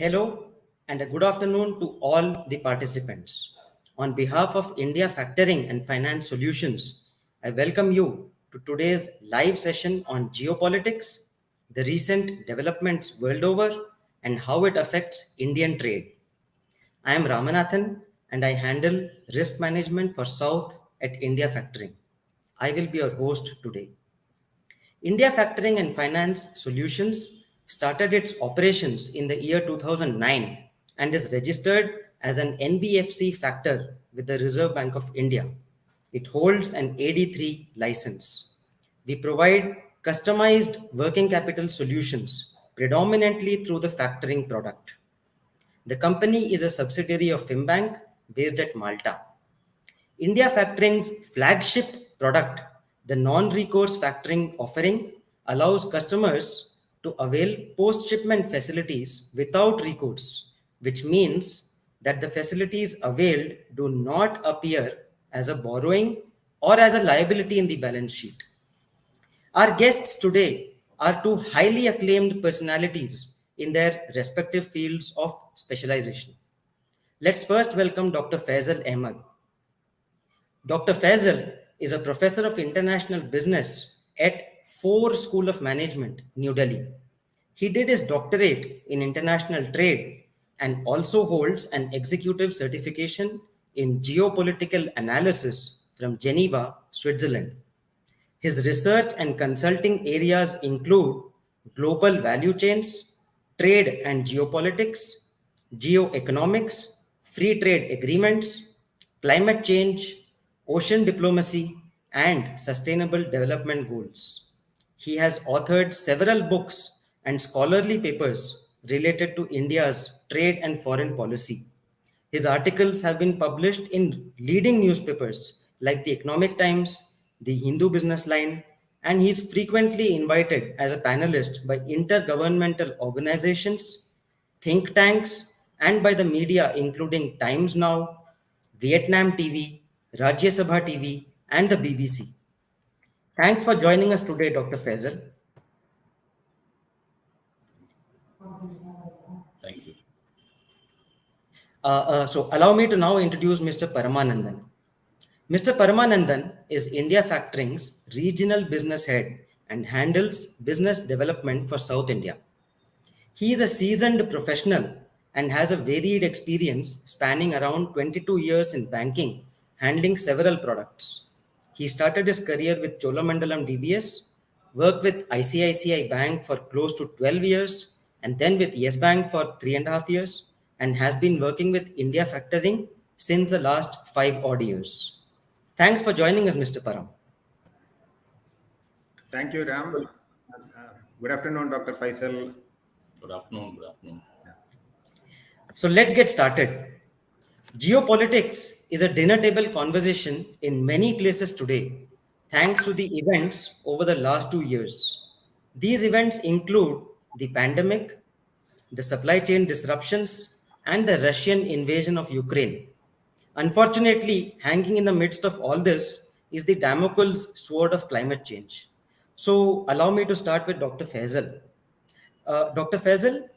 Hello and a good afternoon to all the participants. On behalf of India Factoring and Finance Solutions, I welcome you to today's live session on geopolitics, the recent developments world over, and how it affects Indian trade. I am Ramanathan and I handle risk management for South at India Factoring. I will be your host today. India Factoring and Finance Solutions started its operations in the year 2009 and is registered as an NBFC factor with the Reserve Bank of India. It holds an AD3 license. We provide customized working capital solutions predominantly through the factoring product. The company is a subsidiary of Fimbank based at Malta. India Factoring's flagship product, the non-recourse factoring offering, allows customers to avail post-shipment facilities without recourse, which means that the facilities availed do not appear as a borrowing or as a liability in the balance sheet. Our guests today are two highly acclaimed personalities in their respective fields of specialization. Let's first welcome Dr. Faisal Ahmed. Dr. Faisal is a professor of international business at Ford School of Management, New Delhi. He did his doctorate in international trade and also holds an executive certification in geopolitical analysis from Geneva, Switzerland. His research and consulting areas include global value chains, trade and geopolitics, geoeconomics, free trade agreements, climate change, ocean diplomacy, and sustainable development goals. He has authored several books and scholarly papers related to India's trade and foreign policy. His articles have been published in leading newspapers like the Economic Times, the Hindu Business Line, and he is frequently invited as a panelist by intergovernmental organizations, think tanks, and by the media, including Times Now, Vietnam TV, Rajya Sabha TV, and the BBC. Thanks for joining us today, Dr. Faisal. Thank you. So allow me to now introduce Mr. Paramanandan. Mr. Paramanandan is India Factoring's regional business head and handles business development for South India. He is a seasoned professional and has a varied experience spanning around 22 years in banking, handling several products. He started his career with Cholamandalam DBS, worked with ICICI Bank for close to 12 years, and then with Yes Bank for 3.5 years, and has been working with India Factoring since the last 5 odd years. Thanks for joining us, Mr. Param. Thank you, Ram. Good afternoon, Dr. Faisal. Good afternoon. Good afternoon. So let's get started. Geopolitics is a dinner table conversation in many places today, thanks to the events over the last 2 years. These events include the pandemic, the supply chain disruptions, and the Russian invasion of Ukraine. Unfortunately, hanging in the midst of all this is the Damocles sword of climate change. So, allow me to start with Dr. Faisal. Dr. Faisal,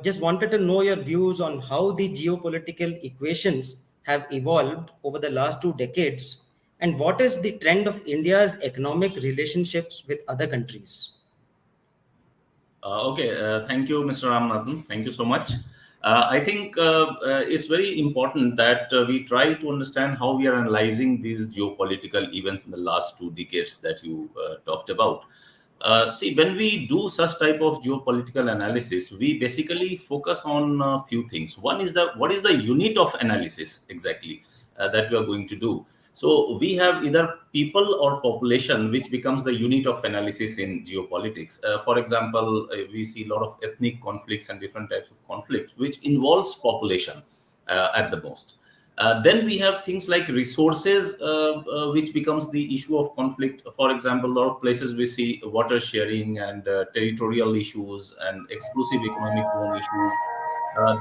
just wanted to know your views on how the geopolitical equations have evolved over the last 2 decades and what is the trend of India's economic relationships with other countries? Okay. Thank you, Mr. Ramanathan. Thank you so much. I think it's very important that we try to understand how we are analyzing these geopolitical events in the last 2 decades that you talked about. See, when we do such type of geopolitical analysis, we basically focus on a few things. One is what is the unit of analysis exactly that we are going to do. So we have either people or population, which becomes the unit of analysis in geopolitics. For example, we see a lot of ethnic conflicts and different types of conflicts, which involves population at the most. Then we have things like resources, which becomes the issue of conflict. For example, a lot of places we see water sharing and territorial issues and exclusive economic zone issues.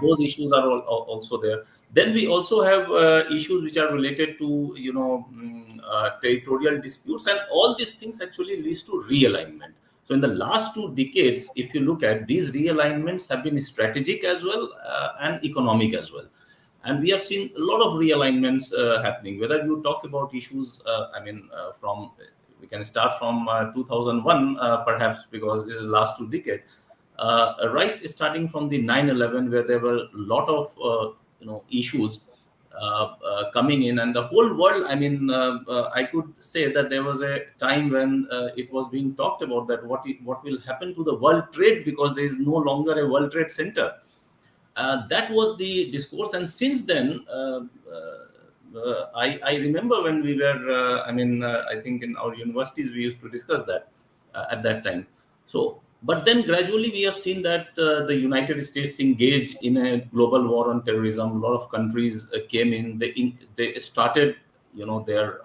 Those issues are also there. Then we also have issues which are related to territorial disputes, and all these things actually leads to realignment. So in the last 2 decades, if you look at, these realignments have been strategic as well, and economic as well. And we have seen a lot of realignments happening. Whether you talk about issues, from we can start from 2001, perhaps, because this is the last 2 decades, right, starting from the 9/11, where there were a lot of issues coming in, and the whole world. I could say that there was a time when it was being talked about that what will happen to the world trade, because there is no longer a World Trade Center. That was the discourse, and since then, I remember when we were, I think in our universities we used to discuss that at that time. So, but then gradually we have seen that the United States engaged in a global war on terrorism. A lot of countries came in. They started, their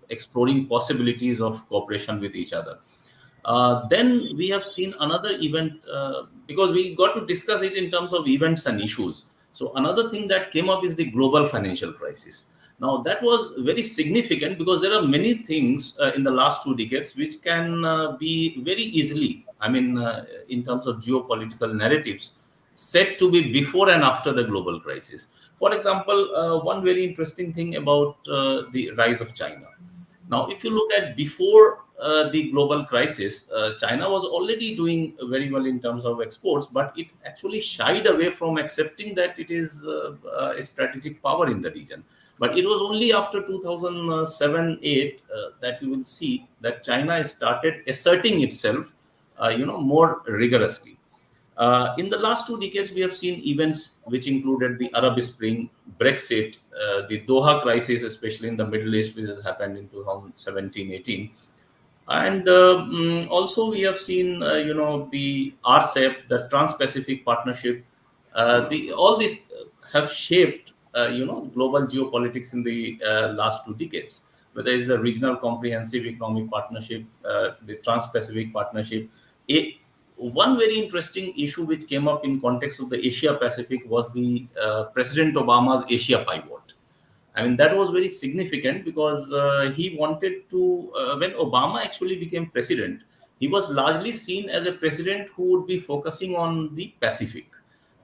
exploring possibilities of cooperation with each other. Then we have seen another event, because we got to discuss it in terms of events and issues. So another thing that came up is the global financial crisis. Now that was very significant, because there are many things in the last 2 decades which can be very easily, in terms of geopolitical narratives, said to be before and after the global crisis. For example, one very interesting thing about the rise of China. Now, if you look at before the global crisis, China was already doing very well in terms of exports, but it actually shied away from accepting that it is a strategic power in the region. But it was only after 2007-8 that you will see that China started asserting itself, more rigorously. In the last 2 decades, we have seen events which included the Arab Spring, Brexit, the Doha crisis, especially in the Middle East, which has happened in 2017-18. And also we have seen, the RCEP, the Trans-Pacific Partnership. All these have shaped, global geopolitics in the last 2 decades. Whether it's the Regional Comprehensive Economic Partnership, the Trans-Pacific Partnership. One very interesting issue which came up in context of the Asia Pacific was the President Obama's Asia pivot. That was very significant, because he wanted to, when Obama actually became president, he was largely seen as a president who would be focusing on the Pacific.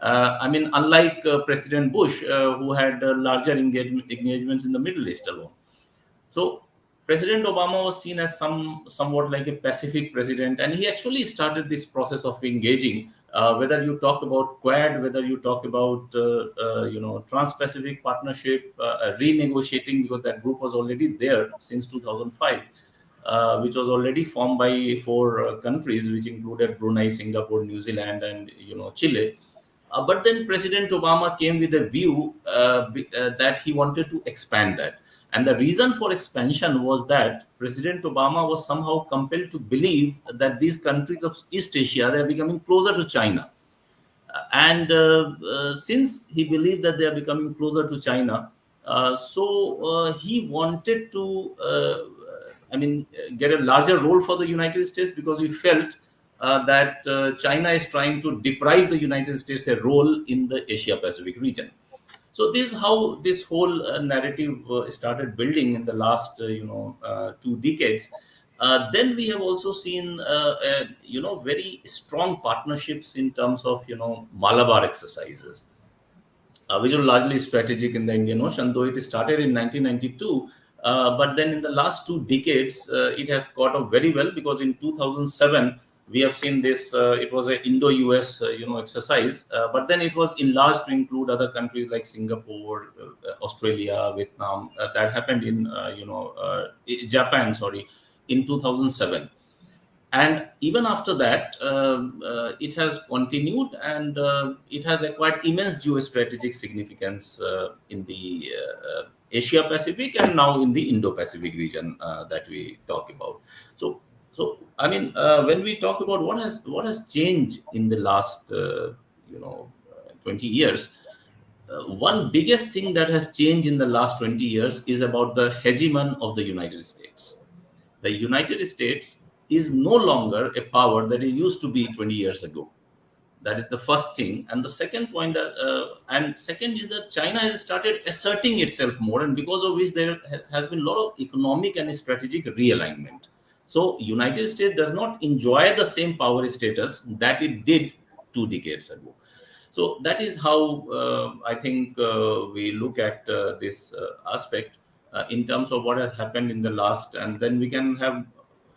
Unlike President Bush, who had larger engagements in the Middle East alone. So President Obama was seen as somewhat like a Pacific president, and he actually started this process of engaging. Whether you talk about Quad, whether you talk about Trans-Pacific Partnership, renegotiating, because that group was already there since 2005, which was already formed by 4 countries, which included Brunei, Singapore, New Zealand, and Chile. But then President Obama came with a view that he wanted to expand that. And the reason for expansion was that President Obama was somehow compelled to believe that these countries of East Asia, they are becoming closer to China. And since he believed that they are becoming closer to China, he wanted to, get a larger role for the United States, because he felt that China is trying to deprive the United States a role in the Asia Pacific region. So this is how this whole narrative started building in the last 2 decades. Then we have also seen very strong partnerships in terms of Malabar exercises, which are largely strategic in the Indian Ocean, though it started in 1992. But then in the last 2 decades, it has caught up very well, because in 2007, we have seen this, it was an Indo-US exercise, but then it was enlarged to include other countries like Singapore, Australia, Vietnam. That happened in Japan, in 2007. And even after that, it has continued, and it has acquired immense geostrategic significance in the Asia Pacific, and now in the Indo-Pacific region that we talk about. When we talk about what has changed in the last 20 years, one biggest thing that has changed in the last 20 years is about the hegemon of the United States. The United States is no longer a power that it used to be 20 years ago. That is the first thing. And the second point, and second is that China has started asserting itself more, and because of which there has been a lot of economic and strategic realignment. So United States does not enjoy the same power status that it did 2 decades ago. So that is how I think we look at this aspect in terms of what has happened in the last, and then we can have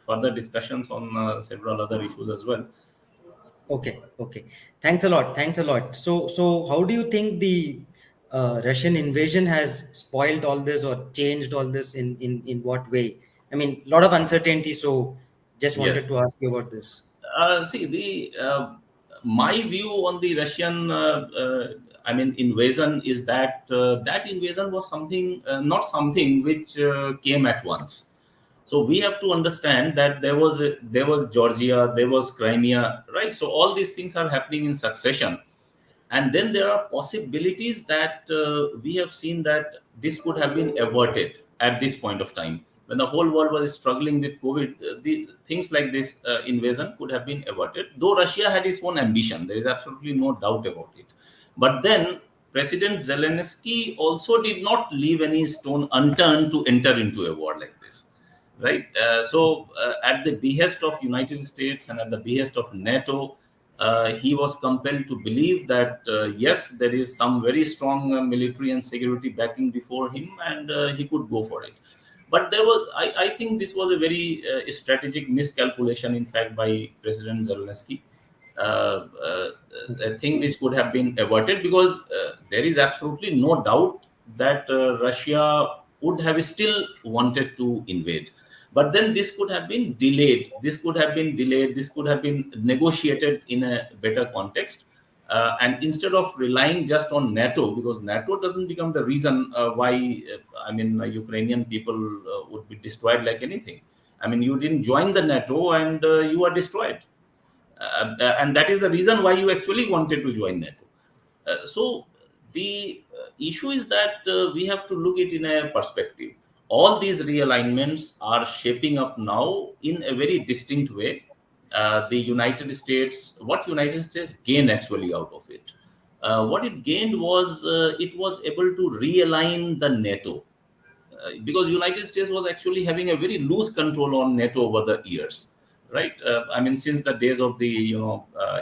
further discussions on several other issues as well. Okay, okay. Thanks a lot. Thanks a lot. So how do you think the Russian invasion has spoiled all this or changed all this in what way? I mean, a lot of uncertainty. So just wanted Yes. to ask you about this. See, the my view on the Russian, invasion is that that invasion was something, not something which came at once. So we have to understand that there was Georgia, there was Crimea, right? So all these things are happening in succession, and then there are possibilities that we have seen that this could have been averted at this point of time when the whole world was struggling with COVID. The things like this invasion could have been averted, though Russia had its own ambition. There is absolutely no doubt about it. But then President Zelensky also did not leave any stone unturned to enter into a war like this, right? At the behest of United States and at the behest of NATO, he was compelled to believe that yes, there is some very strong military and security backing before him, and he could go for it. But I think this was a very strategic miscalculation, in fact, by President Zelensky. A thing which could have been averted, because there is absolutely no doubt that Russia would have still wanted to invade. But then this could have been delayed. This could have been delayed. This could have been negotiated in a better context. And instead of relying just on NATO, because NATO doesn't become the reason why, Ukrainian people would be destroyed like anything. I mean, you didn't join the NATO and you are destroyed. And that is the reason why you actually wanted to join NATO. So the issue is that we have to look it in a perspective. All these realignments are shaping up now in a very distinct way. The United States, what United States gained actually out of it? What it gained was it was able to realign the NATO, because United States was actually having a very loose control on NATO over the years, right? Since the days of the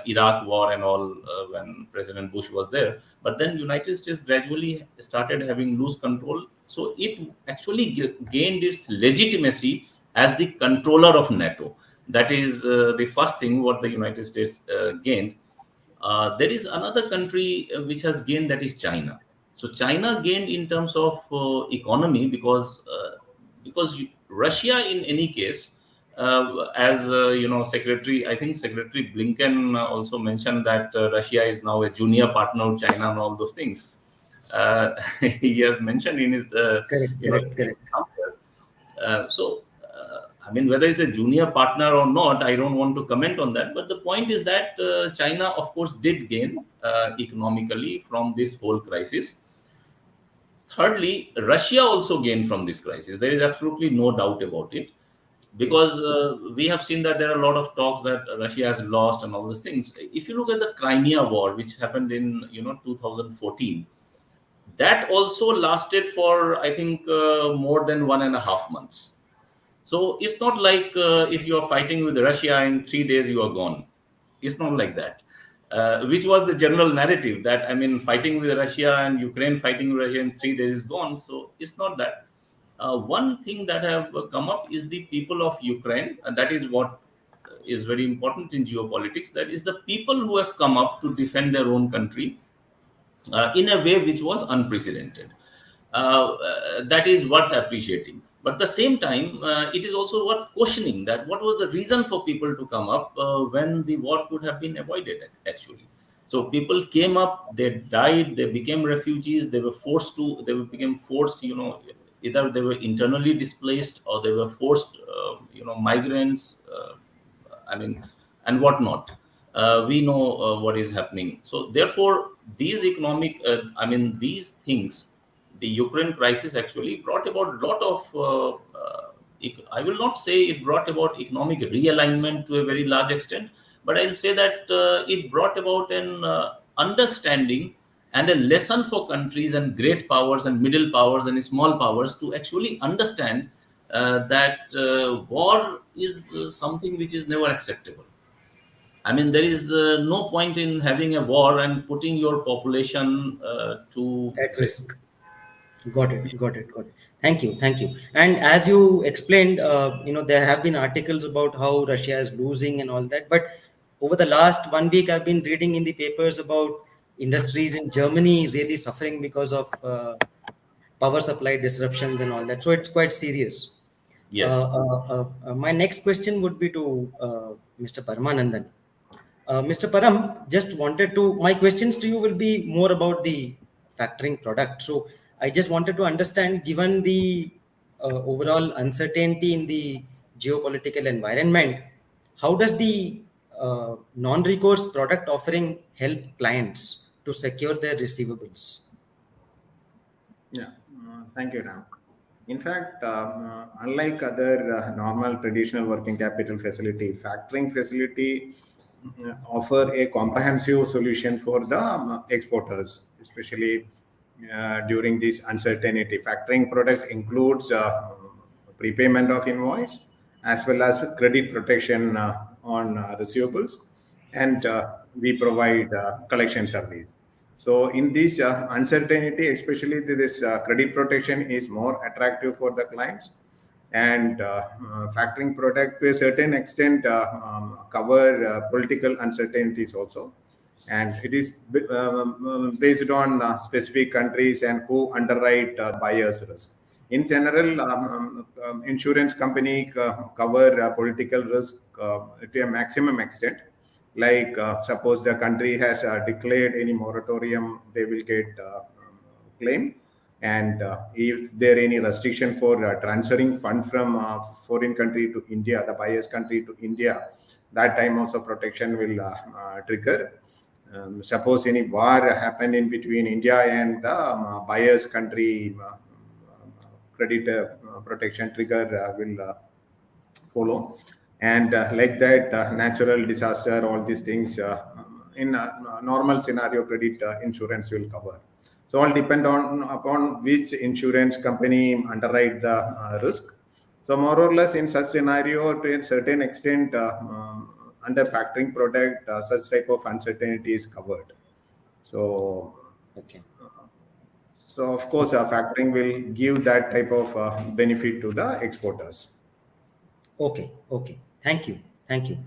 Iraq War and all, when President Bush was there. But then United States gradually started having loose control, so it actually gained its legitimacy as the controller of NATO. That is the first thing what the United States gained. There is another country which has gained, that is China. So China gained in terms of economy, because Russia, in any case, as Secretary, I think Secretary Blinken also mentioned that Russia is now a junior partner of China and all those things. He has mentioned in his Correct, correct, correct. whether it's a junior partner or not, I don't want to comment on that. But the point is that China, of course, did gain economically from this whole crisis. Thirdly, Russia also gained from this crisis. There is absolutely no doubt about it, because we have seen that there are a lot of talks that Russia has lost and all these things. If you look at the Crimea War, which happened in 2014, that also lasted for, I think, more than 1.5 months. So it's not like if you are fighting with Russia in 3 days you are gone. It's not like that. Which was the general narrative, that fighting with Russia and Ukraine fighting with Russia in 3 days is gone. So it's not that. One thing that have come up is the people of Ukraine, and that is what is very important in geopolitics. That is the people who have come up to defend their own country in a way which was unprecedented. That is worth appreciating. But at the same time, it is also worth questioning that what was the reason for people to come up when the war could have been avoided, actually. So people came up, they died, they became refugees, they became forced, either they were internally displaced or they were forced, migrants, and whatnot. We know what is happening. So therefore, these these things, the Ukraine crisis actually brought about a lot of, I will not say it brought about economic realignment to a very large extent, but I'll say that it brought about an understanding and a lesson for countries and great powers and middle powers and small powers to actually understand that war is something which is never acceptable. I mean, there is no point in having a war and putting your population to At threat. risk. Got it. Got it. Got it. Thank you. Thank you. And as you explained, there have been articles about how Russia is losing and all that. But over the last 1 week, I've been reading in the papers about industries in Germany really suffering because of power supply disruptions and all that. So it's quite serious. Yes. My next question would be to Mr. Paramanandan. Mr. Param, just wanted to, my questions to you will be more about the factoring product. So I just wanted to understand, given the overall uncertainty in the geopolitical environment, how does the non-recourse product offering help clients to secure their receivables? Yeah, thank you, Ram. In fact, unlike other normal traditional working capital facility, factoring facility offer a comprehensive solution for the exporters, especially during this uncertainty. Factoring product includes prepayment of invoice as well as credit protection on receivables, and we provide collection service. So in this uncertainty, especially this credit protection is more attractive for the clients, and factoring product to a certain extent cover political uncertainties also, and it is based on specific countries and who underwrite buyers risk. In general, insurance company cover political risk to a maximum extent. Like suppose the country has declared any moratorium, they will get claim. And if there any restriction for transferring fund from foreign country to India, the buyer's country to India, that time also protection will trigger. Suppose any war happened in between India and the buyer's country, credit protection trigger will follow. And like that, natural disaster, all these things in a normal scenario, credit insurance will cover. So all depend on upon which insurance company underwrite the risk. So more or less in such scenario, to a certain extent, under factoring product, such type of uncertainty is covered. So, Okay. so of course, factoring will give that type of benefit to the exporters. Okay, okay. Thank you. Thank you.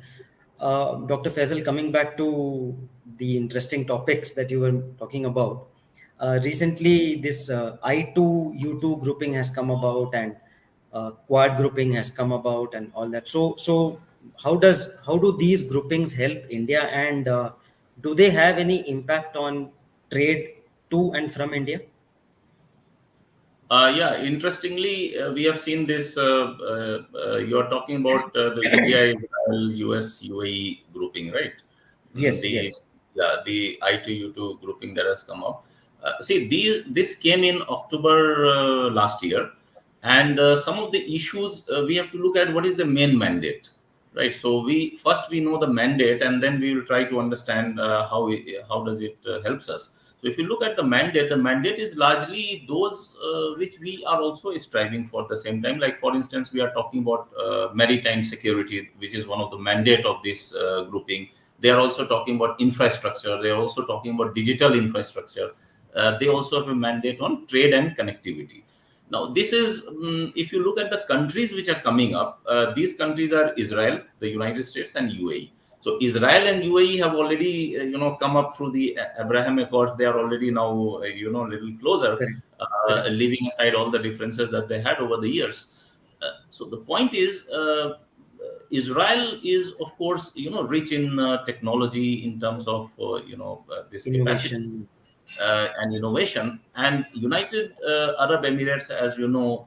Dr. Faisal, coming back to the interesting topics that you were talking about. Recently, this I2, U2 grouping has come about, and quad grouping has come about, and all that. So how do these groupings help India, and do they have any impact on trade to and from India? Yeah, interestingly, we have seen this. You are talking about the India, Israel, US, UAE grouping, right? Yes, The yes. Yeah, the I2U2 grouping that has come up. See, this came in October last year, and some of the issues we have to look at what is the main mandate, right? So we know the mandate, and then we will try to understand how does it helps us. So if you look at the mandate is largely those which we are also striving for at the same time. Like for instance, we are talking about maritime security, which is one of the mandate of this grouping. They are also talking about infrastructure. They are also talking about digital infrastructure. They also have a mandate on trade and connectivity. Now, this is, if you look at the countries which are coming up, these countries are Israel, the United States, and UAE. So Israel and UAE have already, come up through the Abraham Accords. They are already now, a little closer, Correct. Correct. leaving aside all the differences that they had over the years. So the point is, Israel is, of course, rich in technology in terms of, this capacity Innovation. and innovation. And United Arab Emirates, as you know,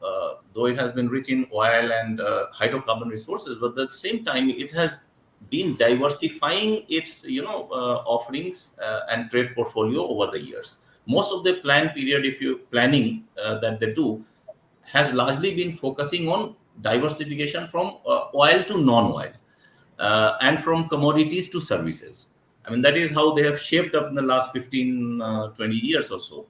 though it has been rich in oil and hydrocarbon resources, but at the same time, it has been diversifying its, offerings and trade portfolio over the years. Most of the plan period, if you planning that they do, has largely been focusing on diversification from oil to non-oil and from commodities to services. I mean, that is how they have shaped up in the last 15, 20 years or so.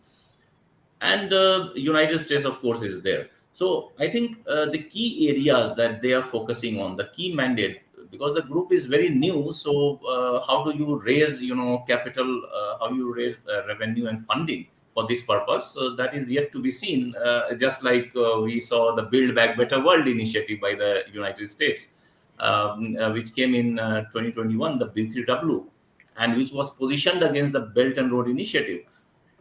And United States, of course, is there. So I think the key areas that they are focusing on, the key mandate, because the group is very new. So how do you raise, capital? How you raise revenue and funding for this purpose? So that is yet to be seen. Just like we saw the Build Back Better World initiative by the United States, which came in 2021, the B3W, and which was positioned against the Belt and Road Initiative.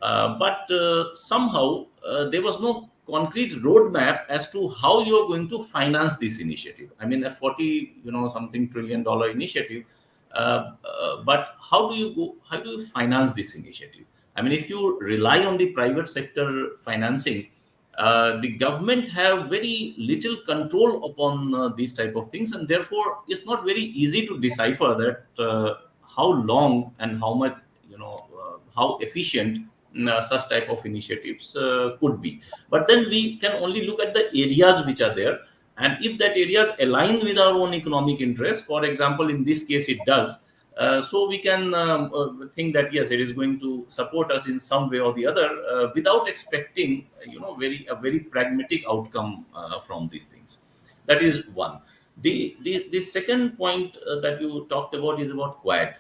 But somehow there was no concrete roadmap as to how you are going to finance this initiative. I mean, a 40, something $1 trillion initiative. But how do you go? How do you finance this initiative? I mean, if you rely on the private sector financing, the government have very little control upon these type of things, and therefore it's not very easy to decipher that how long and how much, how efficient such type of initiatives could be. But then we can only look at the areas which are there, and if that areas align with our own economic interest, for example, in this case it does, so we can think that yes, it is going to support us in some way or the other, without expecting, very a very pragmatic outcome from these things. That is one. The second point that you talked about is about Quad.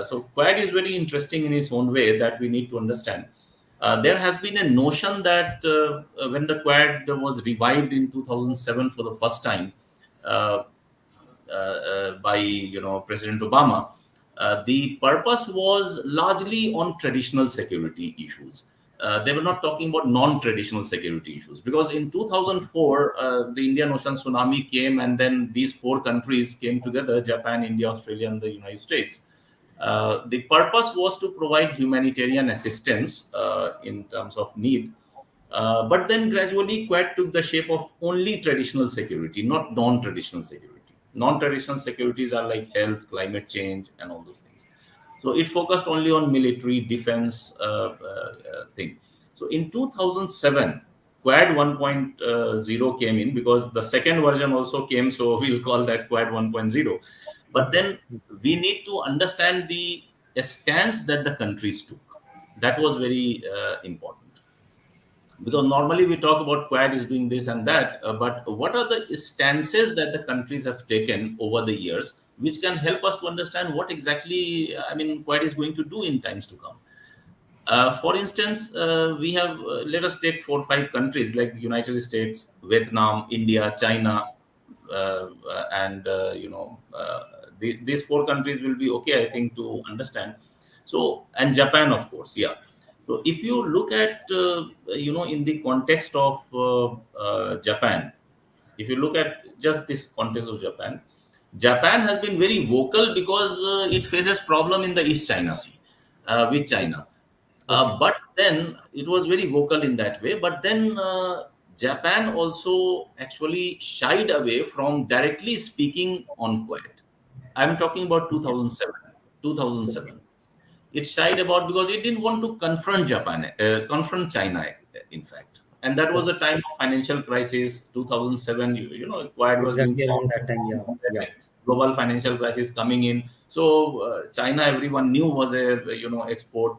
So Quad is very interesting in its own way that we need to understand. There has been a notion that when the Quad was revived in 2007 for the first time, uh, by President Obama, the purpose was largely on traditional security issues. They were not talking about non-traditional security issues, because in 2004 the Indian Ocean tsunami came, and then these four countries came together: Japan, India, Australia, and the United States. The purpose was to provide humanitarian assistance in terms of need. But then gradually, Quad took the shape of only traditional security, not non-traditional security. Non-traditional securities are like health, climate change, and all those things. So it focused only on military defense thing. So in 2007, Quad 1.0 came in, because the second version also came. So we'll call that Quad 1.0. But then we need to understand the stance that the countries took. That was very important, because normally we talk about Quad is doing this and that, but what are the stances that the countries have taken over the years, which can help us to understand what exactly, I mean, Quad is going to do in times to come. For instance, we have, let us take 4 or 5 countries like the United States, Vietnam, India, China, and these 4 countries will be okay, I think, to understand. So, and Japan, of course, yeah. So, if you look at, in the context of Japan, if you look at just this context of Japan, Japan has been very vocal because it faces problem in the East China Sea with China. Okay. But then it was very vocal in that way. But then Japan also actually shied away from directly speaking on Kuwait. I'm talking about 2007. 2007. It shied about because it didn't want to confront confront China, in fact. And that was Okay. the time of financial crisis, 2007. Kuwait was being Exactly formed. around that time. Yeah. Yeah. Global financial crisis coming in. So China, everyone knew, was a export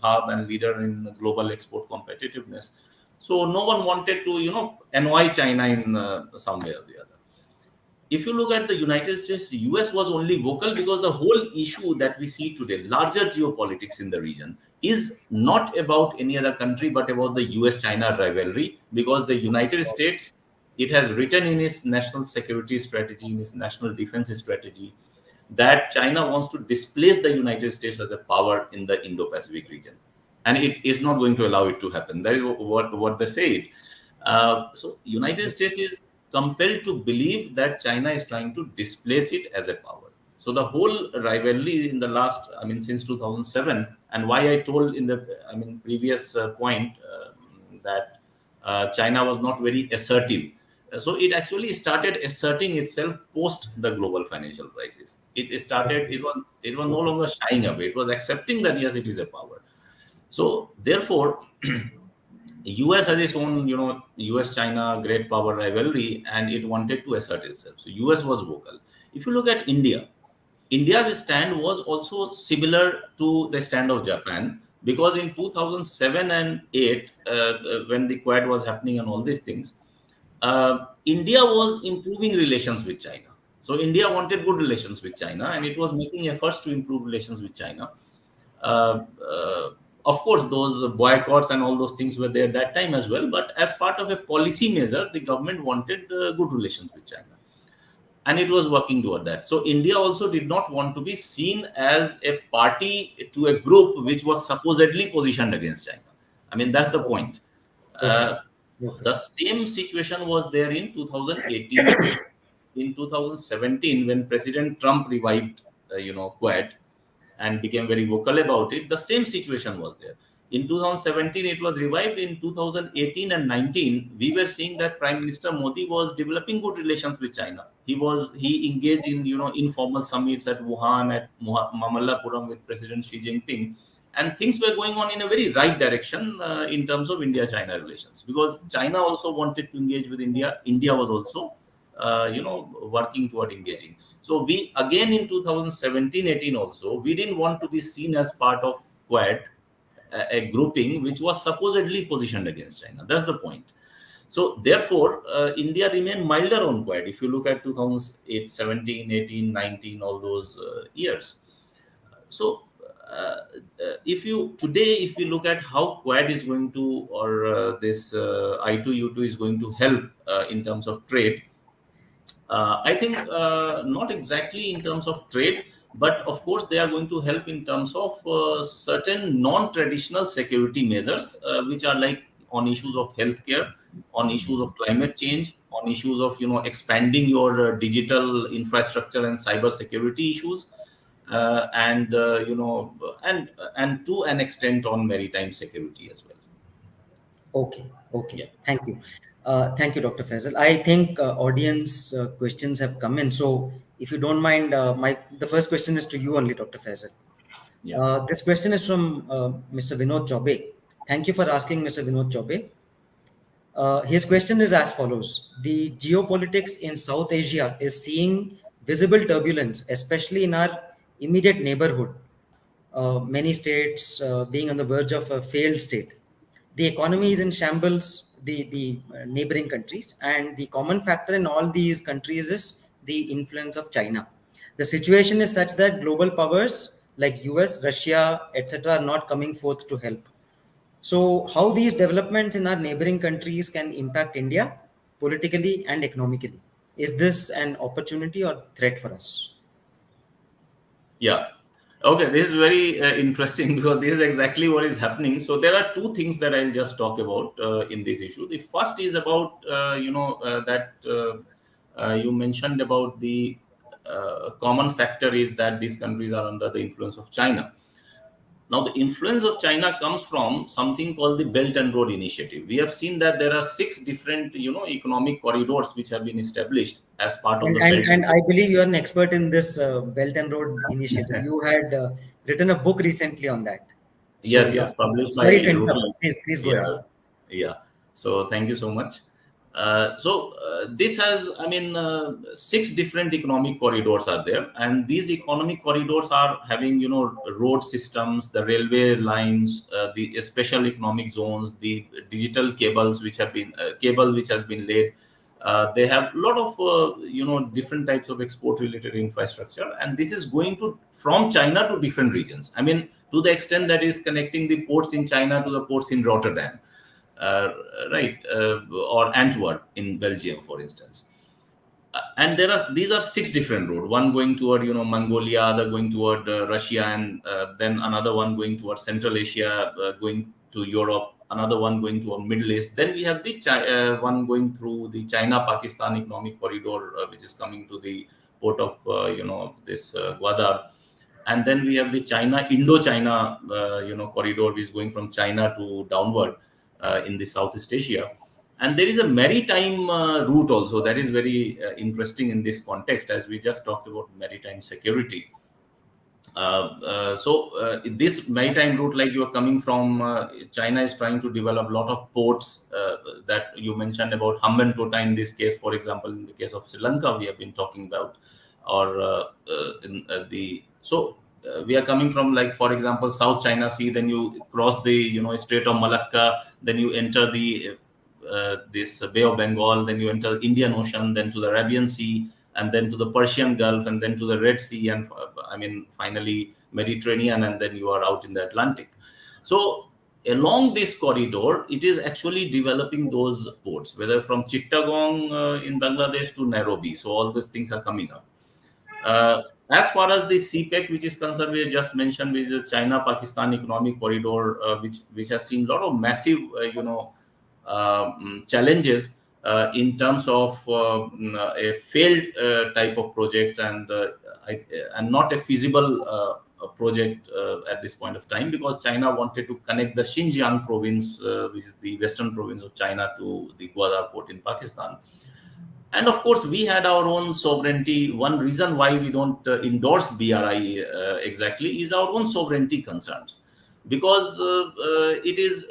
hub and leader in global export competitiveness. So no one wanted to annoy China in some way or the other. If you look at the United States, the US was only vocal because the whole issue that we see today, larger geopolitics in the region, is not about any other country but about the US China rivalry. Because the United States, it has written in its national security strategy, in its national defense strategy, that China wants to displace the United States as a power in the Indo Pacific region. And it is not going to allow it to happen. That is what they say it. So United States is compelled to believe that China is trying to displace it as a power. So the whole rivalry in the last, I mean, since 2007, and why I told in the, I mean, previous point that China was not very assertive. So it actually started asserting itself post the global financial crisis. It started. It was no Okay. longer shying away. It was accepting that yes, it is a power. So therefore, US has its own, US China great power rivalry, and it wanted to assert itself. So US was vocal. If you look at India, India's stand was also similar to the stand of Japan, because in 2007 and 8, when the Quad was happening and all these things, India was improving relations with China. So India wanted good relations with China, and it was making efforts to improve relations with China. Uh, uh, of course, those boycotts and all those things were there that time as well. But as part of a policy measure, the government wanted good relations with China, and it was working toward that. So India also did not want to be seen as a party to a group which was supposedly positioned against China. I mean, that's the point. Okay. Uh, Okay. the same situation was there in 2018 as well. In 2017, when President Trump revived, Quad, and became very vocal about it, the same situation was there. In 2017, it was revived. In 2018 and 19, we were seeing that Prime Minister Modi was developing good relations with China. He engaged in informal summits at Wuhan, at Mamallapuram with President Xi Jinping, and things were going on in a very right direction in terms of India-China relations, because China also wanted to engage with India. India was also working toward engaging. So we again in 2017-18 also, we didn't want to be seen as part of Quad, a grouping which was supposedly positioned against China. That's the point. So therefore, India remained milder on Quad. If you look at 2008, 17, 18, 19, all those years. So if you look at how Quad is going to, or this I2U2 is going to help in terms of trade, I think not exactly in terms of trade, but of course they are going to help in terms of certain non-traditional security measures, which are like on issues of healthcare, on issues of climate change, on issues of expanding your digital infrastructure and cyber security issues, and to an extent on maritime security as well. Okay, okay. Yeah, Thank you. Thank you, Dr. Faisal. I think audience questions have come in. So, if you don't mind, the first question is to you only, Dr. Faisal. yeah. This question is from Mr. Vinod Chaube. Thank you for asking, Mr. Vinod Chaube. His question is as follows: the geopolitics in South Asia is seeing visible turbulence, especially in our immediate neighborhood. Many states being on the verge of a failed state. The economy is in shambles, the neighboring countries, and the common factor in all these countries is the influence of China. The situation is such that global powers like US, Russia, etc., are not coming forth to help. So, how these developments in our neighboring countries can impact India politically and economically? Is this an opportunity or threat for us? Yeah. Okay, this is very interesting because this is exactly what is happening. So there are two things that I'll just talk about in this issue. The first is about that you mentioned about the common factor is that these countries are under the influence of China. Now, the influence of China comes from something called the Belt and Road Initiative. We have seen that there are 6 different, economic corridors which have been established as part of And, the and, Belt and and I believe you are an expert in this Belt and Road initiative. Road. You had written a book recently on that. So Yes, yeah, yes, published by sorry to interrupt. Ruby. Please go ahead. Yeah, yeah. So thank you so much. This has, I mean, 6 different economic corridors are there, and these economic corridors are having, road systems, the railway lines, the special economic zones, the digital cables which have been cable which has been laid. They have a lot of, different types of export-related infrastructure, and this is going to from China to different regions. I mean, to the extent that is connecting the ports in China to the ports in Rotterdam, uh, right, or Antwerp in Belgium, for instance. And these are 6 different roads. One going toward Mongolia, other going toward Russia, and then another one going toward Central Asia, going to Europe. Another one going toward Middle East. Then we have the one going through the China-Pakistan economic corridor, which is coming to the port of this Gwadar, and then we have the China Indo-China corridor, which is going from China to downward in the Southeast Asia. And there is a maritime route also that is very interesting in this context, as we just talked about maritime security. This maritime route, like you are coming from, China is trying to develop a lot of ports that you mentioned about Hambantota in this case, for example, in the case of Sri Lanka, we have been talking about, or in the so. We are coming from, like, for example, South China Sea. Then you cross the Strait of Malacca. Then you enter the this Bay of Bengal, then you enter Indian Ocean, then to the Arabian Sea, and then to the Persian Gulf, and then to the Red Sea, and finally Mediterranean, and then you are out in the Atlantic. So along this corridor, it is actually developing those ports, whether from Chittagong in Bangladesh to Nairobi. So all these things are coming up. As far as the CPEC, which is concerned, we just mentioned, which is the China-Pakistan Economic Corridor, which has seen a lot of massive, challenges in terms of a failed type of project, and not a feasible project at this point of time, because China wanted to connect the Xinjiang province, which is the western province of China, to the Gwadar port in Pakistan. And of course, we had our own sovereignty. One reason why we don't endorse BRI exactly is our own sovereignty concerns, because it is,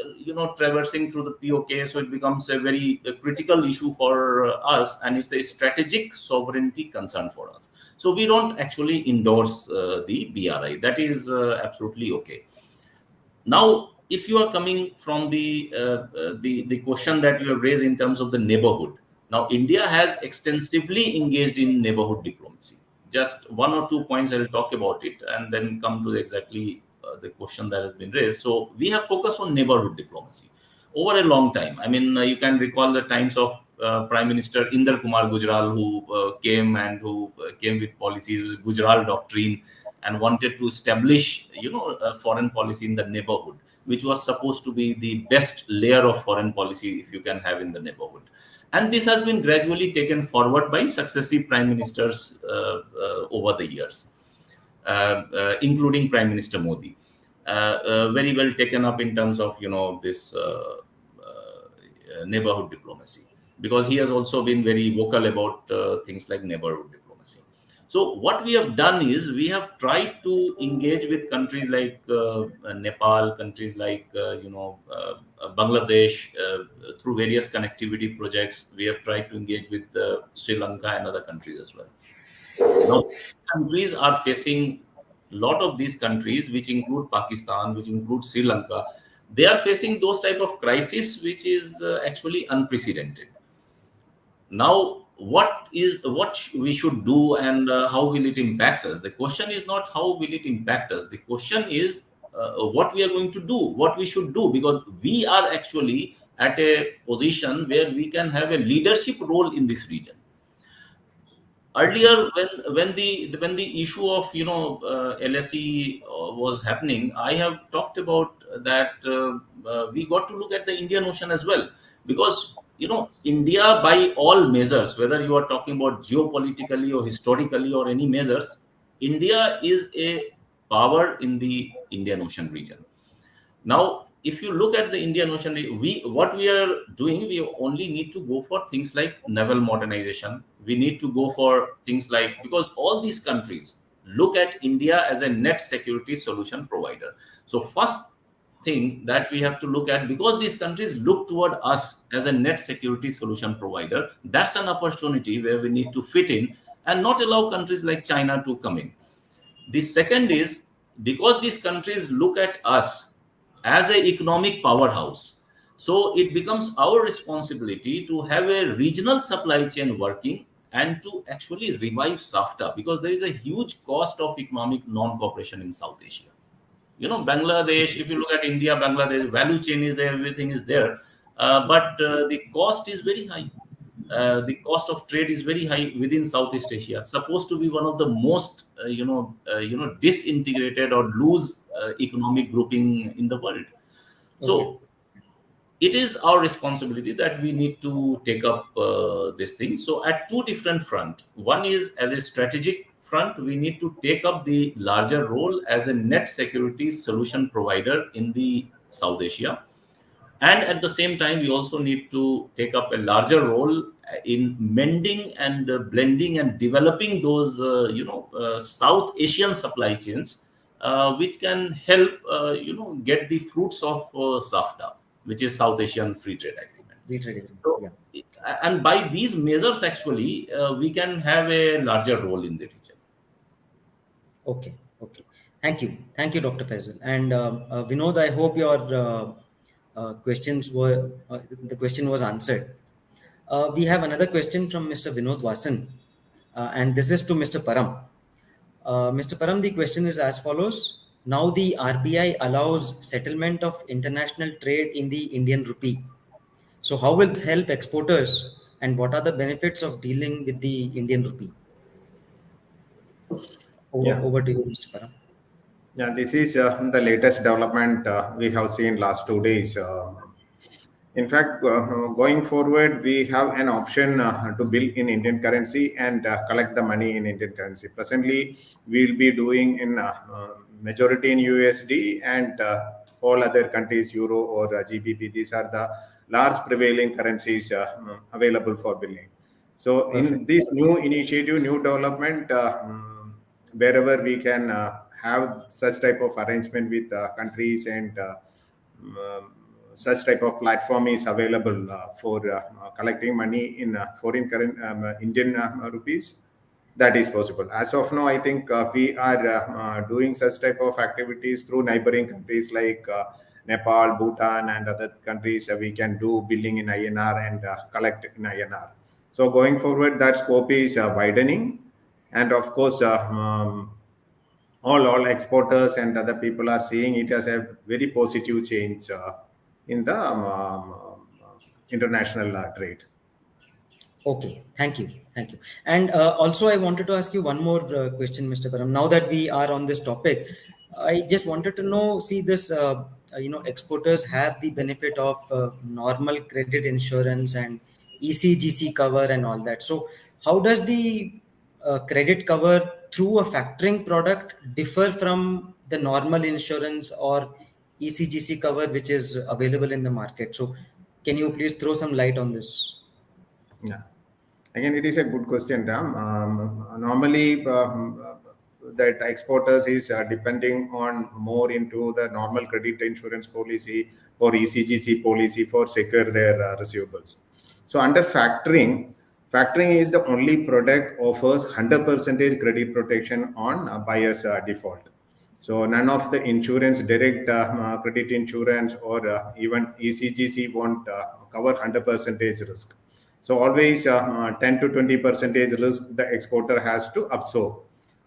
traversing through the POK, so it becomes a very critical issue for us, and it's a strategic sovereignty concern for us. So we don't actually endorse the BRI. That is absolutely okay. Now, if you are coming from the question that you have raised in terms of the neighborhood, now India has extensively engaged in neighborhood diplomacy. Just one or two points I will talk about it, and then come to exactly the question that has been raised. So we have focused on neighborhood diplomacy over a long time. You can recall the times of Prime Minister Inder Kumar Gujral, who came with policies, Gujral doctrine, and wanted to establish, a foreign policy in the neighborhood, which was supposed to be the best layer of foreign policy if you can have in the neighborhood. And this has been gradually taken forward by successive prime ministers over the years, including Prime Minister Modi. Very well taken up in terms of, this neighborhood diplomacy, because he has also been very vocal about things like neighborhood diplomacy. So what we have done is we have tried to engage with countries like Nepal, countries like Bangladesh, through various connectivity projects. We have tried to engage with Sri Lanka and other countries as well. Now, countries are facing, a lot of these countries, which include Pakistan, which include Sri Lanka, they are facing those type of crisis, which is actually unprecedented. Now, what we should do, and how will it impact us? The question is not how will it impact us. The question is what we are going to do, what we should do, because we are actually at a position where we can have a leadership role in this region. Earlier, when the issue of LSE was happening, I have talked about that we got to look at the Indian Ocean as well, because India, by all measures, whether you are talking about geopolitically or historically or any measures, India is a power in the Indian Ocean region. Now, if you look at the Indian Ocean, what we are doing, we only need to go for things like naval modernization. We need to go for things like, because all these countries look at India as a net security solution provider. So first thing that we have to look at, because these countries look toward us as a net security solution provider, that's an opportunity where we need to fit in and not allow countries like China to come in. The second is, because these countries look at us as an economic powerhouse, so it becomes our responsibility to have a regional supply chain working and to actually revive SAFTA, because there is a huge cost of economic non-cooperation in South Asia. Bangladesh, if you look at India, Bangladesh, value chain is there, everything is there, but the cost is very high. The cost of trade is very high within Southeast Asia, supposed to be one of the most disintegrated or loose economic grouping in the world. So it is our responsibility that we need to take up this thing. So at two different front, one is as a strategic front, we need to take up the larger role as a net security solution provider in the South Asia. And at the same time, we also need to take up a larger role in mending and blending and developing those, South Asian supply chains, which can help, get the fruits of SAFTA, which is South Asian Free Trade Agreement. Free trade agreement. So, Yeah. and by these measures, actually, we can have a larger role in the region. Okay. Thank you, Dr. Faisal. And Vinod, I hope your questions were the question was answered. We have another question from Mr. Vinod Vasan, and this is to Mr. Param. Mr. Param, the question is as follows. Now the RBI allows settlement of international trade in the Indian rupee. So how will this help exporters, and what are the benefits of dealing with the Indian rupee? Yeah. Over to you, Mr. Param. Yeah, this is the latest development we have seen last 2 days. In fact, going forward, we have an option to bill in Indian currency and collect the money in Indian currency. Presently, we'll be doing in majority in USD and all other countries, Euro or GBP. These are the large prevailing currencies available for billing. So, in Perfect. this new initiative, new development, wherever we can have such type of arrangement with countries and um, such type of platform is available for collecting money in foreign current Indian rupees, that is possible. As of now, I think we are doing such type of activities through neighboring countries like Nepal, Bhutan, and other countries. We can do billing in INR and collect in INR. So going forward, that scope is widening, and of course, all exporters and other people are seeing it as a very positive change in the international trade. Okay, thank you, thank you. And also, I wanted to ask you one more question, Mr. Param. Now that we are on this topic, I just wanted to know. See, this exporters have the benefit of normal credit insurance and ECGC cover and all that. So, how does the credit cover through a factoring product differ from the normal insurance or ECGC cover which is available in the market? So, can you please throw some light on this? Yeah. Again, it is a good question, Ram. Normally, that exporters is depending on more into the normal credit insurance policy or ECGC policy for secure their receivables. So under factoring, factoring is the only product offers 100% credit protection on buyer's default. So none of the insurance, direct credit insurance or even ECGC won't cover 100% risk. So always 10 to 20% risk the exporter has to absorb.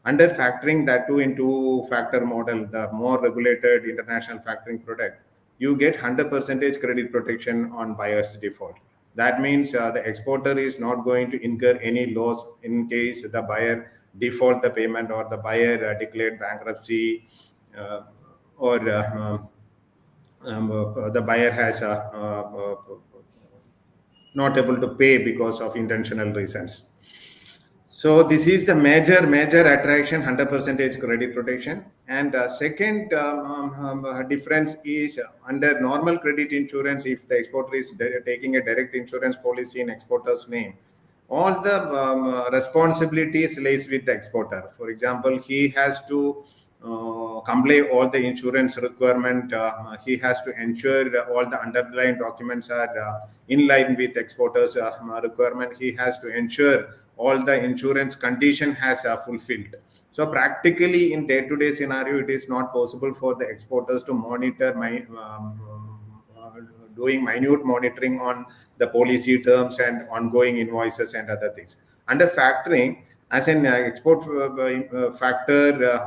Under factoring, that too into factor model, the more regulated international factoring product, you get 100% credit protection on buyer's default. That means the exporter is not going to incur any loss in case the buyer default the payment or the buyer declared bankruptcy uh, or the buyer has not able to pay because of intentional reasons. So this is the major attraction, 100% credit protection. And second difference is under normal credit insurance, if the exporter is taking a direct insurance policy in exporter's name, all the responsibilities lays with the exporter. For example, he has to comply all the insurance requirement. He has to ensure all the underlying documents are in line with exporters requirement. He has to ensure all the insurance condition has fulfilled. So practically in day-to-day scenario, it is not possible for the exporters to monitor doing minute monitoring on the policy terms and ongoing invoices and other things. Under factoring, as an export factor,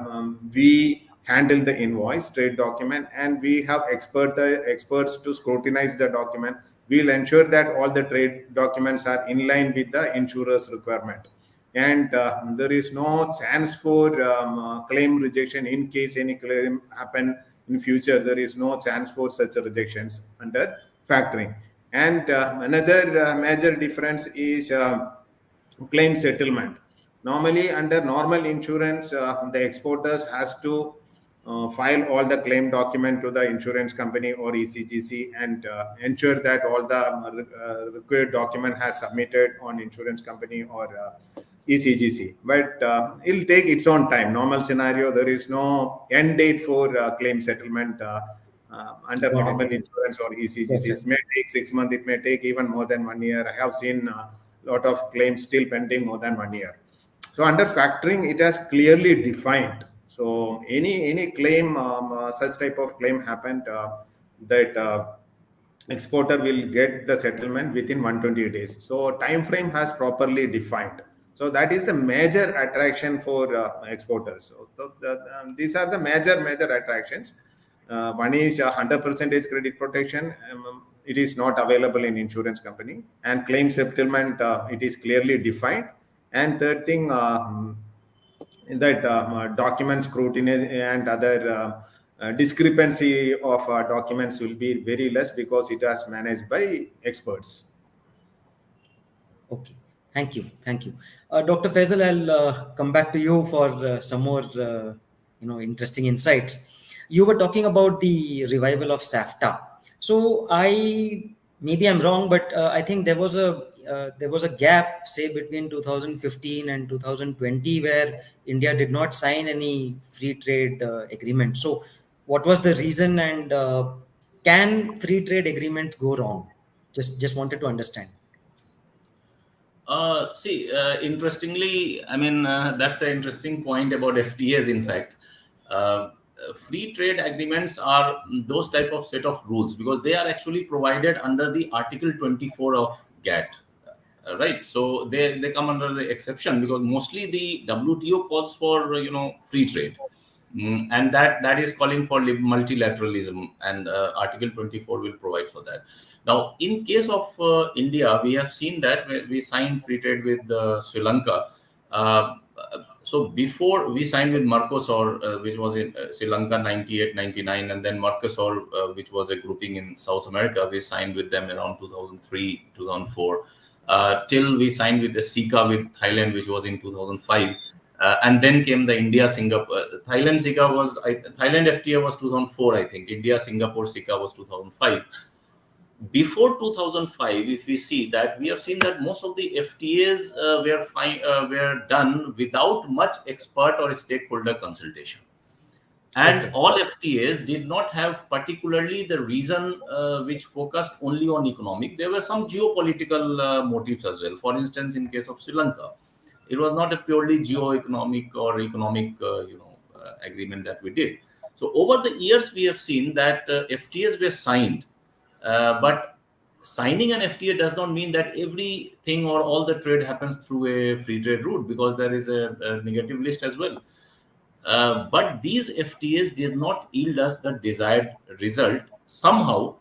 we handle the invoice, trade document, and we have experts to scrutinize the document. We'll ensure that all the trade documents are in line with the insurer's requirement. And there is no chance for claim rejection in case any claim happen in future. There is no chance for such rejections under factoring. And another major difference is claim settlement. Normally, under normal insurance, the exporters has to file all the claim document to the insurance company or ECGC and ensure that all the required document has submitted on insurance company or ECGC. But it'll take its own time. Normal scenario, there is no end date for claim settlement under Got normal it. insurance or ECGC. It Perfect. may take 6 months. It may take even more than 1 year. I have seen a lot of claims still pending more than 1 year. So under factoring, it has clearly defined. So any claim, such type of claim happened that exporter will get the settlement within 120 days. So time frame has properly defined. So that is the major attraction for exporters. These are the major attractions. One is 100% credit protection. It is not available in insurance company, and claim settlement, it is clearly defined. And third thing, that document scrutiny and other discrepancy of documents will be very less because it is managed by experts. Okay, thank you, thank you, Dr. Faisal. I'll come back to you for some more, interesting insights. You were talking about the revival of SAFTA. So maybe I'm wrong, but I think there was a gap, say between 2015 and 2020, where India did not sign any free trade agreement. So, what was the reason, and can free trade agreements go wrong? Just wanted to understand. Interestingly, I mean, that's an interesting point about FTAs. In fact, uh, free trade agreements are those type of set of rules because they are actually provided under the Article 24 of GATT. Right, so they come under the exception because mostly the WTO calls for free trade. And that is calling for multilateralism, and Article 24 will provide for that. Now, in case of India, we have seen that we signed free trade with Sri Lanka. So before we signed with Mercosur, which was in Sri Lanka 98, 99, and then Mercosur, which was a grouping in South America, we signed with them around 2003, 2004, till we signed with the SICA with Thailand, which was in 2005. And then came the India Singapore Thailand SICA Thailand FTA was 2004, I think. India Singapore SICA was 2005. Before 2005, if we see that, we have seen that most of the FTAs were done without much expert or stakeholder consultation. And Okay. all FTAs did not have particularly the reason which focused only on economic. There were some geopolitical motives as well. For instance, in case of Sri Lanka, it was not a purely geo-economic or economic agreement that we did. So over the years, we have seen that FTAs were signed, but signing an FTA does not mean that everything or all the trade happens through a free trade route, because there is a negative list as well. But these FTAs did not yield us the desired result somehow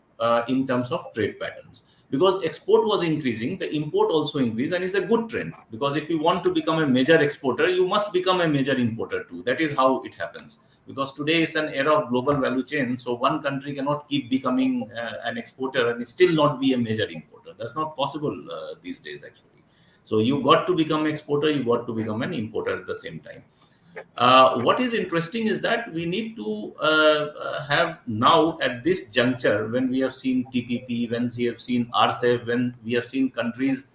in terms of trade patterns. Because export was increasing, the import also increased, and it's a good trend. Because if you want to become a major exporter, you must become a major importer too. That is how it happens. Because today is an era of global value chain, so one country cannot keep becoming an exporter and still not be a major importer. That's not possible these days, actually. So you got to become exporter, you got to become an importer at the same time. What is interesting is that we need to have now at this juncture, when we have seen TPP, when we have seen RCEP, when we have seen countries,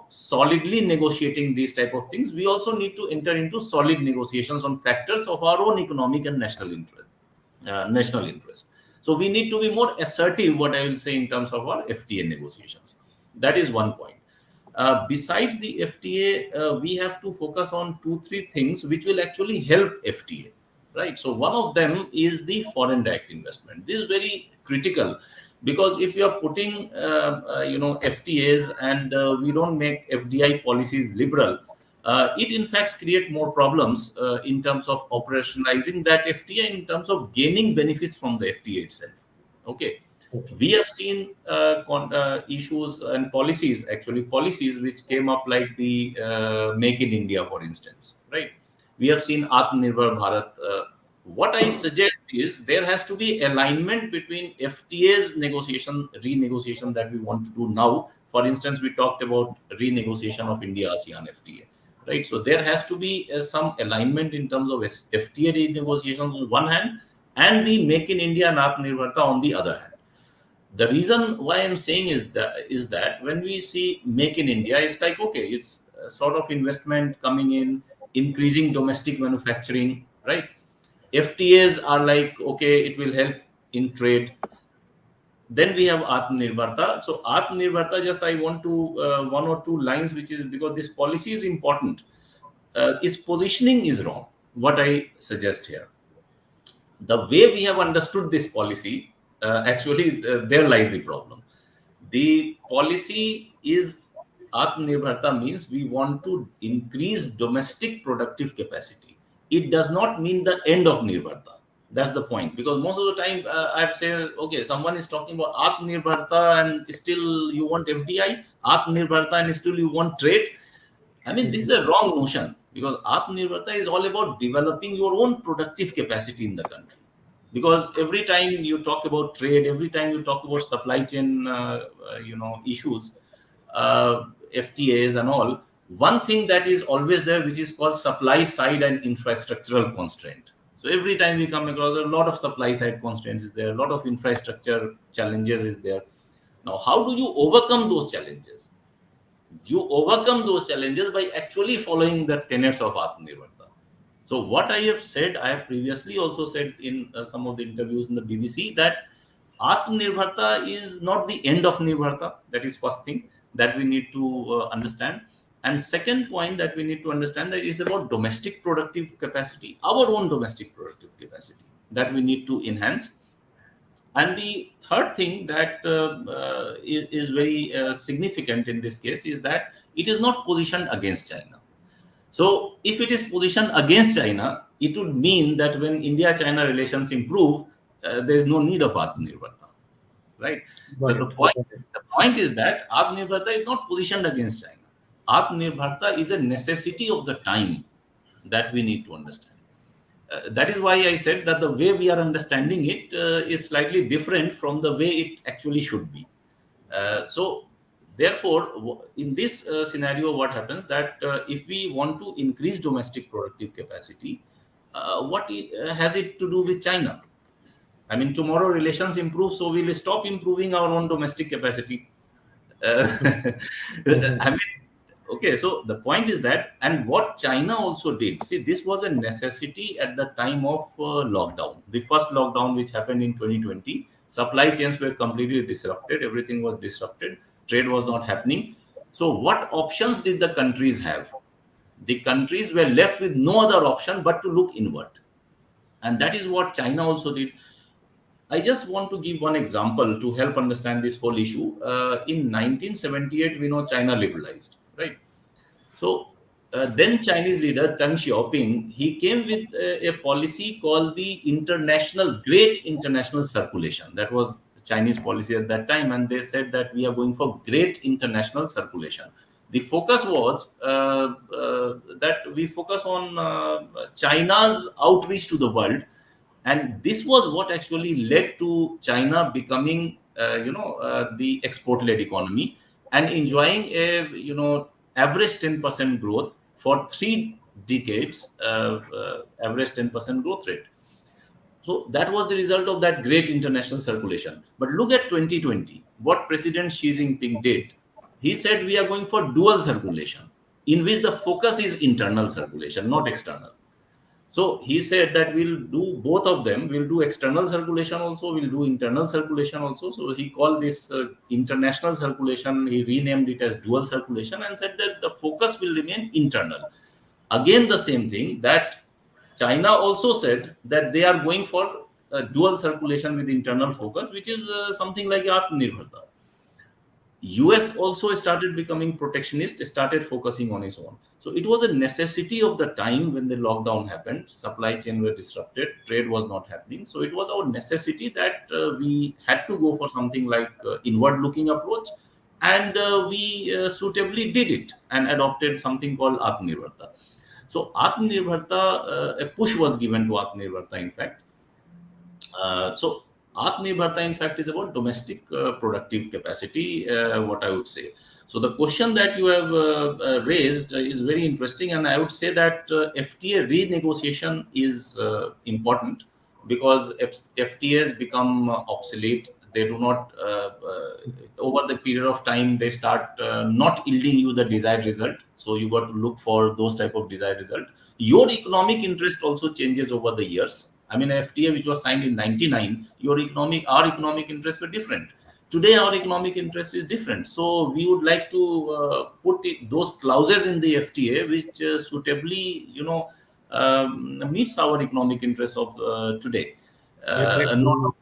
solidly negotiating these type of things, we also need to enter into solid negotiations on factors of our own economic and national interest. So we need to be more assertive, what I will say, in terms of our FTA negotiations. That is one point. Besides the FTA, we have to focus on 2, 3 things which will actually help FTA, right? So one of them is the foreign direct investment. This is very critical, because if you are putting, FTAs, and we don't make FDI policies liberal, it in fact create more problems in terms of operationalizing that FTA, in terms of gaining benefits from the FTA itself. Okay. Okay. We have seen issues and policies which came up, like the Make in India, for instance, right? We have seen Atmanirbhar Bharat. What I suggest is there has to be alignment between FTA's renegotiation that we want to do now. For instance, we talked about renegotiation of India ASEAN FTA, right? So there has to be some alignment in terms of FTA renegotiations on one hand, and the Make in India and Atmanirbharta on the other hand. The reason why I'm saying is that when we see Make in India, it's like, okay, it's a sort of investment coming in, increasing domestic manufacturing, right? FTAs are like, okay, it will help in trade. Then we have Atmanirbharta. So Atmanirbharta, just I want to one or two lines, which is because this policy is important. Its positioning is wrong. What I suggest here, the way we have understood this policy, there lies the problem. The policy is Atmanirbharta means we want to increase domestic productive capacity. It does not mean the end of Nirbharta. That's the point. Because most of the time I've said, okay, someone is talking about Atmanirbharta and still you want FDI, Atmanirbharta and still you want trade. I mean, this is a wrong notion because Atmanirbharta is all about developing your own productive capacity in the country. Because every time you talk about trade, every time you talk about supply chain, issues, FTAs and all, one thing that is always there, which is called supply side and infrastructural constraint. So every time we come across a lot of supply side constraints is there, a lot of infrastructure challenges is there. Now, how do you overcome those challenges? You overcome those challenges by actually following the tenets of Atmanirbharta. So what I have said, I have previously also said in some of the interviews in the BBC that Atmanirbharta is not the end of Nirbharta. That is first thing that we need to understand. And second point that we need to understand that is about domestic productive capacity, our own domestic productive capacity that we need to enhance. And the third thing that is very significant in this case is that it is not positioned against China. So if it is positioned against China, it would mean that when India-China relations improve, there is no need of Atmanirbharta, right? So Got it. the point is that Atmanirbharta is not positioned against China. Atmanirbharta is a necessity of the time that we need to understand. That is why I said that the way we are understanding it is slightly different from the way it actually should be. So therefore, in this scenario, what happens that if we want to increase domestic productive capacity, has it to do with China? I mean, tomorrow relations improve, so we'll stop improving our own domestic capacity. I mean, okay, so the point is that, and what China also did, see, this was a necessity at the time of lockdown. The first lockdown, which happened in 2020, supply chains were completely disrupted, everything was disrupted, trade was not happening. So, what options did the countries have? The countries were left with no other option but to look inward. And that is what China also did. I just want to give one example to help understand this whole issue. In 1978, we know China liberalized, right? So then Chinese leader Deng Xiaoping, he came with a policy called the Great International Circulation. That was Chinese policy at that time, and they said that we are going for great international circulation. The focus was that we focus on China's outreach to the world, and this was what actually led to China becoming the export led economy and enjoying a average 10% growth for 3 decades, average 10% growth rate. So that was the result of that great international circulation. But look at 2020, what President Xi Jinping did. He said we are going for dual circulation, in which the focus is internal circulation, not external. So he said that we'll do both of them. We'll do external circulation also. We'll do internal circulation also. So he called this international circulation. He renamed it as dual circulation and said that the focus will remain internal. Again, the same thing that China also said that they are going for dual circulation with internal focus, which is something like Atmanirbharta. US also started becoming protectionist, started focusing on its own. So it was a necessity of the time when the lockdown happened, supply chain were disrupted, trade was not happening. So it was our necessity that we had to go for something like inward looking approach, and we suitably did it and adopted something called Atmanirbharta. So Atmanirbharta, a push was given to Atmanirbharta in fact. So Atmanirbharta, in fact, is about domestic productive capacity, what I would say. So the question that you have raised is very interesting, and I would say that FTA renegotiation is important because FTAs become obsolete. They do not, over the period of time, they start not yielding you the desired result. So you got to look for those type of desired result. Your economic interest also changes over the years. I mean, FTA which was signed in '99, our economic interests were different. Today, our economic interest is different. So we would like to put those clauses in the FTA which suitably, meets our economic interests of today. Reflects Not, on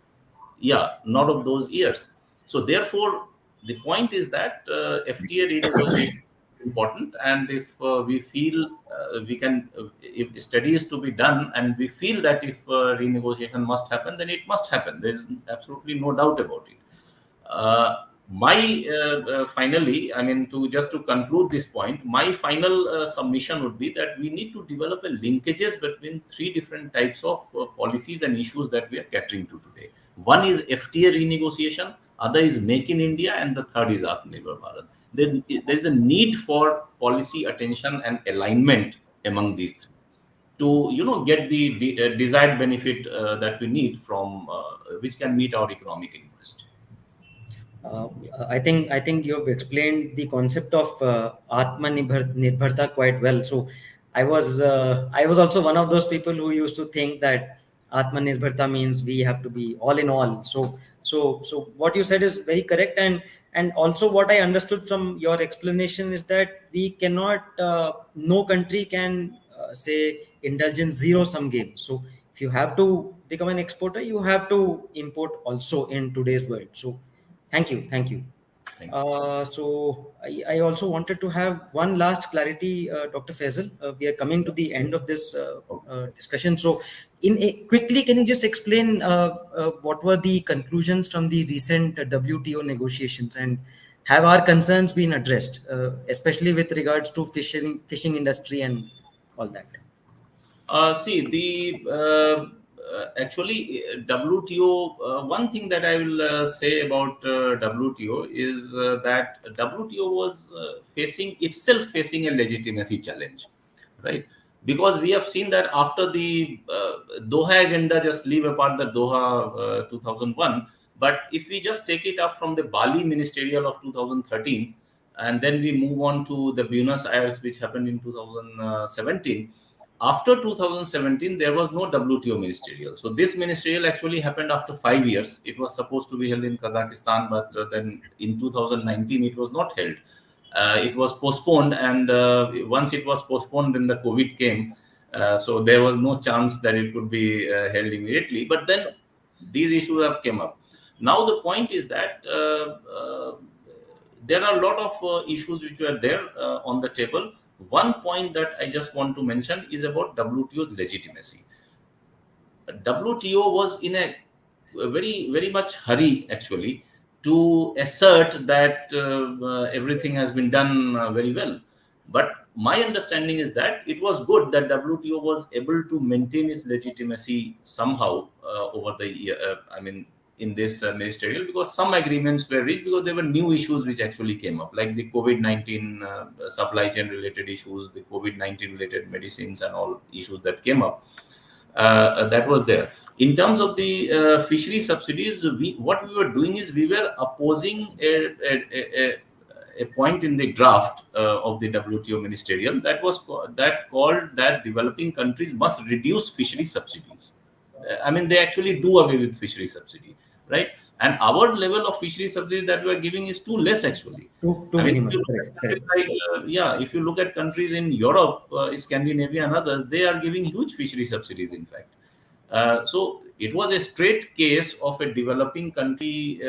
Yeah, not of those years. So therefore, the point is that FTA renegotiation is important, and if we feel we can, if studies to be done, and we feel that if renegotiation must happen, then it must happen. There is absolutely no doubt about it. My finally, I mean, to just to conclude this point, my final submission would be that we need to develop a linkages between three different types of policies and issues that we are catering to today. One is FTA renegotiation, other is Make in India, and the third is Atmanirbhar Bharat. There is a need for policy attention and alignment among these three to get the desired benefit that we need from which can meet our economic interest. Uh, Yeah. I think you have explained the concept of Nirbharta quite well. So I was also one of those people who used to think that Atmanirbharta means we have to be all in all. So what you said is very correct, and also what I understood from your explanation is that we cannot, no country can say indulge in zero sum game. So if you have to become an exporter, you have to import also in today's world. So thank you, thank you. Thank you. So I also wanted to have one last clarity, Dr. Faisal. We are coming to the end of this Okay. discussion. So, quickly, can you just explain what were the conclusions from the recent WTO negotiations, and have our concerns been addressed, especially with regards to fishing industry and all that? See, the actually WTO. One thing that I will say about WTO is that WTO was facing a legitimacy challenge, right? Because we have seen that after the Doha agenda, just leave apart the Doha 2001, but if we just take it up from the Bali ministerial of 2013, and then we move on to the Buenos Aires, which happened in 2017. After 2017, there was no WTO ministerial. So this ministerial actually happened after 5 years. It was supposed to be held in Kazakhstan, but then in 2019 it was not held. It was postponed, and once it was postponed, then the COVID came. So there was no chance that it could be held immediately. But then these issues have come up. Now the point is that there are a lot of issues which were there on the table. One point that I just want to mention is about WTO's legitimacy. WTO was in a very, very much hurry actually to assert that everything has been done very well. But my understanding is that it was good that WTO was able to maintain its legitimacy somehow over the year. I mean, in this ministerial, because some agreements were reached because there were new issues which actually came up, like the COVID-19 supply chain related issues, the COVID-19 related medicines, and all issues that came up. That was there. In terms of the fishery subsidies, what we were doing is we were opposing a point in the draft of the WTO ministerial that was that called that developing countries must reduce fishery subsidies. I mean, they actually do away with fishery subsidy, right? And our level of fishery subsidy that we are giving is too less actually. Too I mean, if minimal, you look correct, at correct. countries like, yeah, if you look at countries in Europe, Scandinavia, and others, they are giving huge fishery subsidies, in fact. So it was a straight case of a developing country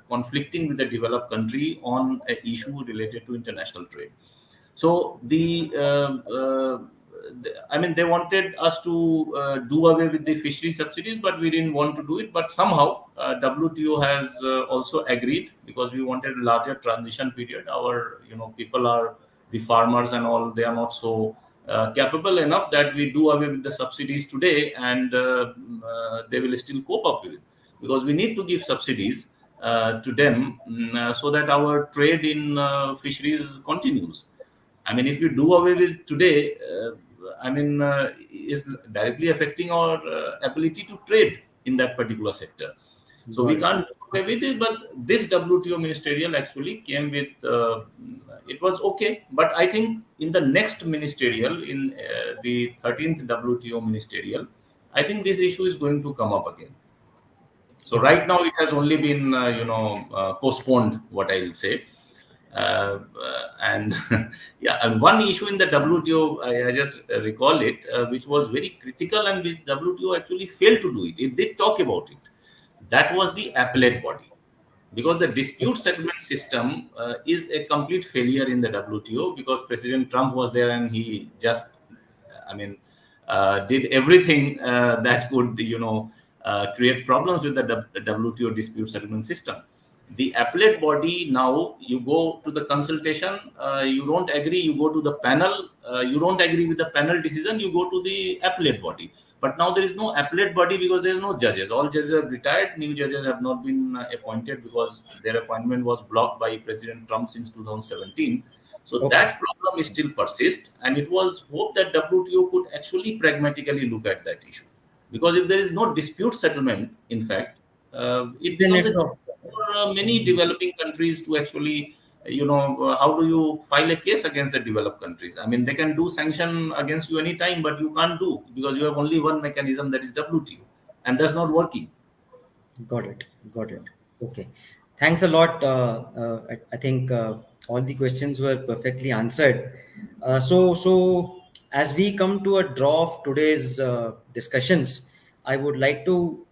conflicting with a developed country on an issue related to international trade. So I mean, they wanted us to do away with the fishery subsidies, but we didn't want to do it. But somehow WTO has also agreed, because we wanted a larger transition period. Our people are the farmers and all; they are not so capable enough that we do away with the subsidies today, and they will still cope up with it, because we need to give subsidies to them, so that our trade in fisheries continues. I mean, if you do away with today, I mean, is directly affecting our ability to trade in that particular sector. So we Got it. can't do away with it. But this WTO ministerial actually came with, it was okay. But I think in the next ministerial, in the 13th WTO ministerial, I think this issue is going to come up again. So Okay. right now it has only been, postponed, what I'll say. And yeah, and one issue in the WTO, I just recall it, which was very critical, and which WTO actually failed to do it. It did talk about it. that was the appellate body, because the dispute settlement system is a complete failure in the WTO, because President Trump was there and he just, I mean, did everything that could, create problems with the WTO dispute settlement system. The appellate body, now you go to the consultation, you don't agree, you go to the panel, you don't agree with the panel decision, you go to the appellate body. But now there is no appellate body because there is no judges. All judges have retired. New judges have not been appointed because their appointment was blocked by President Trump since 2017. So Okay. that problem is still persist, and it was hoped that WTO could actually pragmatically look at that issue. Because if there is no dispute settlement, in fact, it Then becomes it's a of for many developing countries to actually, how do you file a case against the developed countries? I mean, they can do sanction against you anytime, but you can't do, because you have only one mechanism, that is WTO, and that's not working. Got it. Got it. Okay. Thanks a lot. I think all the questions were perfectly answered. So as we come to a draw of today's discussions, I would like to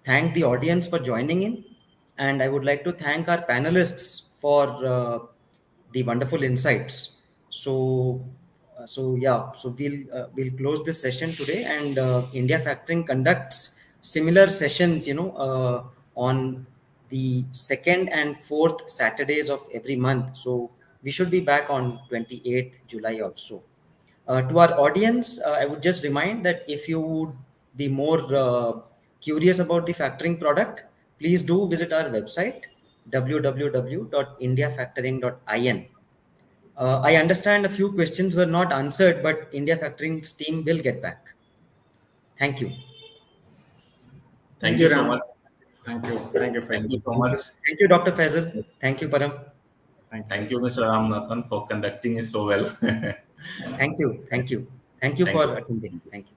thank the audience for joining in, and I would like to thank our panelists for the wonderful insights. So we'll close this session today, and India Factoring conducts similar sessions, on the second and fourth Saturdays of every month. So we should be back on 28th July also. To our audience, I would just remind that if you would be more curious about the factoring product, please do visit our website www.indiafactoring.in. I understand a few questions were not answered, but India Factoring's team will get back. Thank you. Thank Thank you, you so Ram. much. Thank you, Thank you Faisal. so much. Thank you, Dr. Faisal. Thank you, Param. Thank you. Thank you, Mr. Ramanathan, for conducting it so well. Thank you. Thank you. Thank you Thank for you. attending. Thank you.